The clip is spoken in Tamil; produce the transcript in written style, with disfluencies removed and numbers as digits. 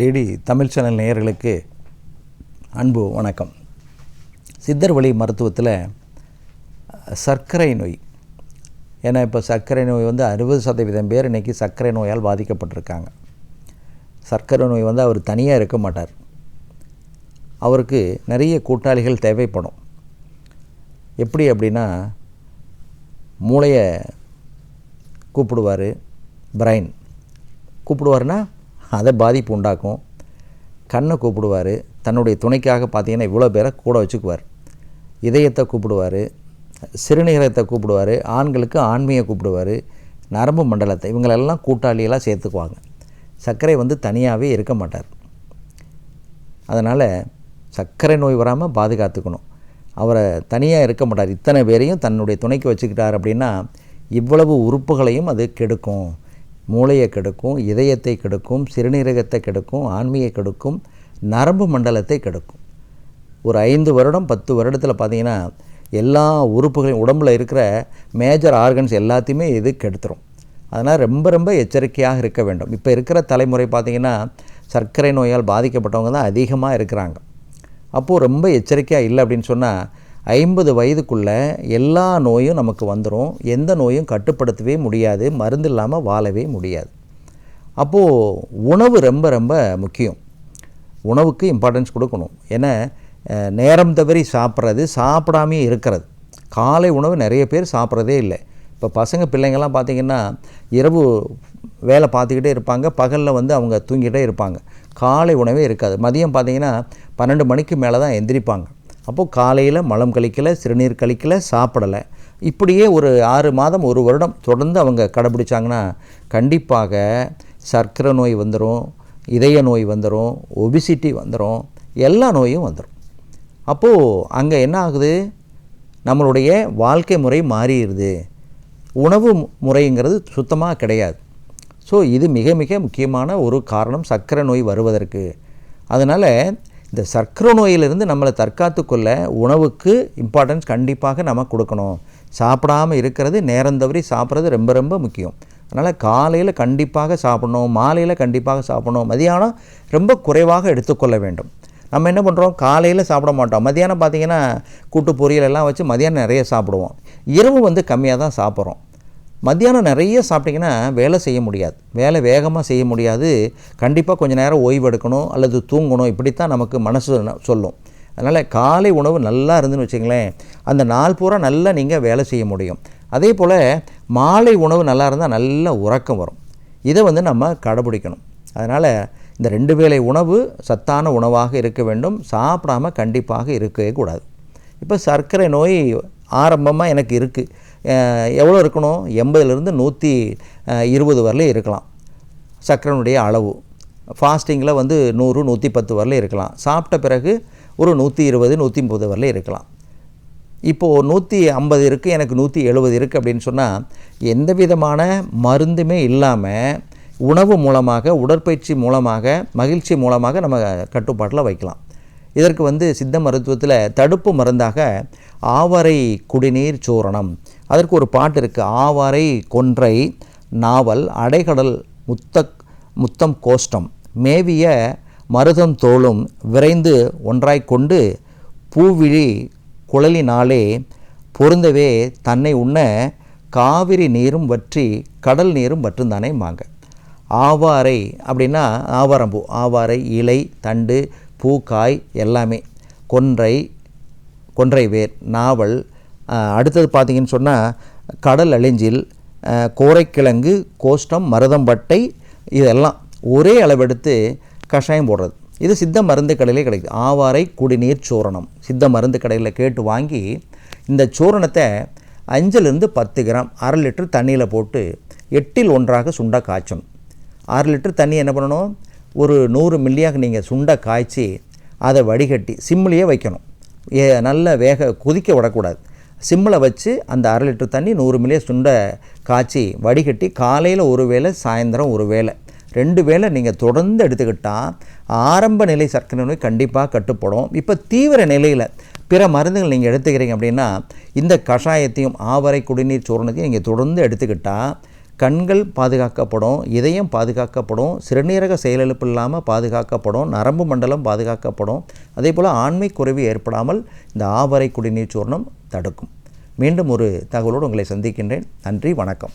டிடி தமிழ் சேனல் நேயர்களுக்கு அன்பு வணக்கம். சித்தர் வழி மருத்துவத்தில் சர்க்கரை நோய், ஏன்னா இப்போ சர்க்கரை நோய் 60% பேர் இன்றைக்கி சர்க்கரை நோயால் பாதிக்கப்பட்டிருக்காங்க. சர்க்கரை நோய் அவர் தனியாக இருக்க மாட்டார், அவருக்கு நிறைய கூட்டாளிகள் தேவைப்படும். எப்படி அப்படின்னா, மூளையை கூப்பிடுவார், பிரைன் கூப்பிடுவார்னா அதை பாதிப்பு உண்டாக்கும். கண்ணை கூப்பிடுவார், தன்னுடைய துணைக்காக பார்த்தீங்கன்னா இவ்வளோ பேரை கூட வச்சுக்குவார். இதயத்தை கூப்பிடுவார், சிறுநீரகத்தை கூப்பிடுவார், ஆண்களுக்கு ஆண்மையை கூப்பிடுவார், நரம்பு மண்டலத்தை, இவங்களெல்லாம் கூட்டாளியெல்லாம் சேர்த்துக்குவாங்க. சர்க்கரை தனியாகவே இருக்க மாட்டார். அதனால் சர்க்கரை நோய் வராமல் பாதுகாத்துக்கணும். அவரை தனியாக இருக்க மாட்டார். இத்தனை பேரையும் தன்னுடைய துணைக்கு வச்சுக்கிட்டார் அப்படின்னா இவ்வளவு உறுப்புகளையும் அது கெடுக்கும். மூளையை கெடுக்கும், இதயத்தை கெடுக்கும், சிறுநீரகத்தை கெடுக்கும், ஆண்மையை கெடுக்கும், நரம்பு மண்டலத்தை கெடுக்கும். ஒரு 5 வருடம் 10 வருடத்தில் பார்த்திங்கன்னா எல்லா உறுப்புகளையும், உடம்பில் இருக்கிற மேஜர் ஆர்கன்ஸ் எல்லாத்தையுமே இது கெடுத்துரும். அதனால் ரொம்ப ரொம்ப எச்சரிக்கையாக இருக்க வேண்டும். இப்போ இருக்கிற தலைமுறை பார்த்திங்கன்னா சர்க்கரை நோயால் பாதிக்கப்பட்டவங்க தான் அதிகமாக இருக்கிறாங்க. அப்போது ரொம்ப எச்சரிக்கையாக இல்லை அப்படின்னு சொன்னால் 50 வயதுக்குள்ளே எல்லா நோயும் நமக்கு வந்துடும். எந்த நோயும் கட்டுப்படுத்தவே முடியாது, மருந்து இல்லாமல் வாழவே முடியாது. அப்போது உணவு ரொம்ப ரொம்ப முக்கியம். உணவுக்கு இம்பார்ட்டன்ஸ் கொடுக்கணும். ஏன்னா நேரம் தவறி சாப்பிட்றது, சாப்பிடாமே இருக்கிறது. காலை உணவு நிறைய பேர் சாப்பிட்றதே இல்லை. இப்போ பசங்க பிள்ளைங்கள்லாம் பார்த்திங்கன்னா இரவு வேலை பார்த்துக்கிட்டே இருப்பாங்க, பகலில் அவங்க தூங்கிட்டே இருப்பாங்க. காலை உணவே இருக்காது. மதியம் பார்த்திங்கன்னா 12 மணிக்கு மேலே தான் எந்திரிப்பாங்க. அப்போது காலையில் மலம் கழிக்கலை, சிறுநீர் கழிக்கலை, சாப்பிடலை. இப்படியே ஒரு 6 மாதம் 1 வருடம் தொடர்ந்து அவங்க கடைபிடிச்சாங்கன்னா கண்டிப்பாக சர்க்கரை நோய் வந்துடும், இதய நோய் வந்துடும், ஒபிசிட்டி வந்துடும், எல்லா நோயும் வந்துடும். அப்போது அங்கே என்ன ஆகுது, நம்மளுடைய வாழ்க்கை முறை மாறிடுது. உணவு முறைங்கிறது சுத்தமாக கிடையாது. ஸோ இது மிக மிக முக்கியமான ஒரு காரணம் சர்க்கரை நோய் வருவதற்கு. அதனால் இந்த சர்க்கரை நோயிலிருந்து நம்மளை தற்காத்து கொள்ள உணவுக்கு இம்பார்ட்டன்ஸ் கண்டிப்பாக நம்ம கொடுக்கணும். சாப்பிடாமல் இருக்கிறது, நேரம் தவறி சாப்பிட்றது ரொம்ப ரொம்ப முக்கியம். அதனால் காலையில் கண்டிப்பாக சாப்பிடணும், மாலையில் கண்டிப்பாக சாப்பிடணும், மதியானம் ரொம்ப குறைவாக எடுத்துக்கொள்ள வேண்டும். நம்ம என்ன பண்ணுறோம், காலையில் சாப்பிட மாட்டோம், மதியானம் பார்த்திங்கன்னா கூட்டு பொரியல் எல்லாம் வச்சு மதியானம் நிறைய சாப்பிடுவோம். இரவு கம்மியாக தான் சாப்பிட்றோம். மத்தியானம் நிறைய சாப்பிட்டிங்கன்னா வேலை செய்ய முடியாது, வேலை வேகமாக செய்ய முடியாது. கண்டிப்பாக கொஞ்சம் நேரம் ஓய்வு எடுக்கணும் அல்லது தூங்கணும், இப்படித்தான் நமக்கு மனசு சொல்லும். அதனால் காலை உணவு நல்லா இருந்துன்னு வச்சுங்களேன், அந்த நாள் பூரா நல்லா நீங்கள் வேலை செய்ய முடியும். அதே போல் மாலை உணவு நல்லா இருந்தால் நல்ல உறக்கம் வரும். இதை நம்ம கடைபிடிக்கணும். அதனால் இந்த 2 வேளை உணவு சத்தான உணவாக இருக்க வேண்டும். சாப்பிடாமல் கண்டிப்பாக இருக்கவே கூடாது. இப்போ சர்க்கரை நோய் ஆரம்பமாக எனக்கு இருக்குது, எவ்வளோ இருக்கணும், 80லேருந்து 120 வரலையும் இருக்கலாம் சர்க்கரைனுடைய அளவு. ஃபாஸ்டிங்கில் 100 110 வரலையும் இருக்கலாம். சாப்பிட்ட பிறகு ஒரு 120 130 வரலையும் இருக்கலாம். இப்போது 150 இருக்குது, எனக்கு 170 இருக்குது அப்படின்னு சொன்னால் எந்த விதமான மருந்துமே இல்லாமல் உணவு மூலமாக, உடற்பயிற்சி மூலமாக, மகிழ்ச்சி மூலமாக நம்ம கட்டுப்பாட்டில் வைக்கலாம். இதற்கு சித்த மருத்துவத்தில் தடுப்பு மருந்தாக ஆவாரை குடிநீர் சூரணம், அதற்கு ஒரு பாட்டு இருக்குது. ஆவாரை கொன்றை நாவல் அடைகடல் முத்தம் கோஷ்டம் மேவிய மருதம் தோளும் விரைந்து ஒன்றாய் கொண்டு பூவிழி குழலினாலே பொருந்தவே தன்னை உண்ண காவிரி நீரும் வற்றி கடல் நீரும் வற்றுந்தானே மாங்க. ஆவாரை அப்படின்னா ஆவாரம்பூ, ஆவாரை இலை, தண்டு, பூ, காய் எல்லாமே. கொன்றை வேர், நாவல், அடுத்தது பார்த்திங்கன்னு சொன்னால் கடல் அழிஞ்சில், கோரைக்கிழங்கு, கோஷ்டம், மருதம்பட்டை, இதெல்லாம் ஒரே அளவெடுத்து கஷாயம் போடுறது. இது சித்த மருந்து கடையிலே கிடைக்குது. ஆவாரை குடிநீர் சூரணம் சித்த மருந்து கடையில் கேட்டு வாங்கி இந்த சூரணத்தை 5லிருந்து 10 கிராம் 1/2 லிட்டர் தண்ணியில் போட்டு 8ல் 1 சுண்டை காய்ச்சணும். 6 லிட்டர் தண்ணி என்ன பண்ணணும், ஒரு 100 மில்லியாக நீங்கள் சுண்டை காய்ச்சி அதை வடிகட்டி சிம்மிலேயே வைக்கணும். நல்ல கொதிக்க விடக்கூடாது. சிம்மில் வச்சு அந்த 1/2 லிட்டர் தண்ணி 100 மில்லிய சுண்டை காய்ச்சி வடிகட்டி காலையில் ஒரு வேளை, சாயந்தரம் ஒரு வேளை, 2 வேளை நீங்கள் தொடர்ந்து எடுத்துக்கிட்டால் ஆரம்ப நிலை சர்க்கரை நோய் கண்டிப்பாக கட்டுப்படும். இப்போ தீவிர நிலையில் பிற மருந்துகள் நீங்கள் எடுத்துக்கிறீங்க அப்படின்னா இந்த கஷாயத்தையும் ஆவாரை குடிநீர் சூரணத்தையும் நீங்கள் தொடர்ந்து எடுத்துக்கிட்டால் கண்கள் பாதுகாக்கப்படும், இதயம் பாதுகாக்கப்படும், சிறுநீரக செயலிழப்பு இல்லாமல் பாதுகாக்கப்படும், நரம்பு மண்டலம் பாதுகாக்கப்படும். அதே போல் ஆண்மை குறைவு ஏற்படாமல் இந்த ஆவரை குடிநீர் சூர்ணம் தடுக்கும். மீண்டும் ஒரு தகவலோடு உங்களை சந்திக்கின்றேன். நன்றி, வணக்கம்.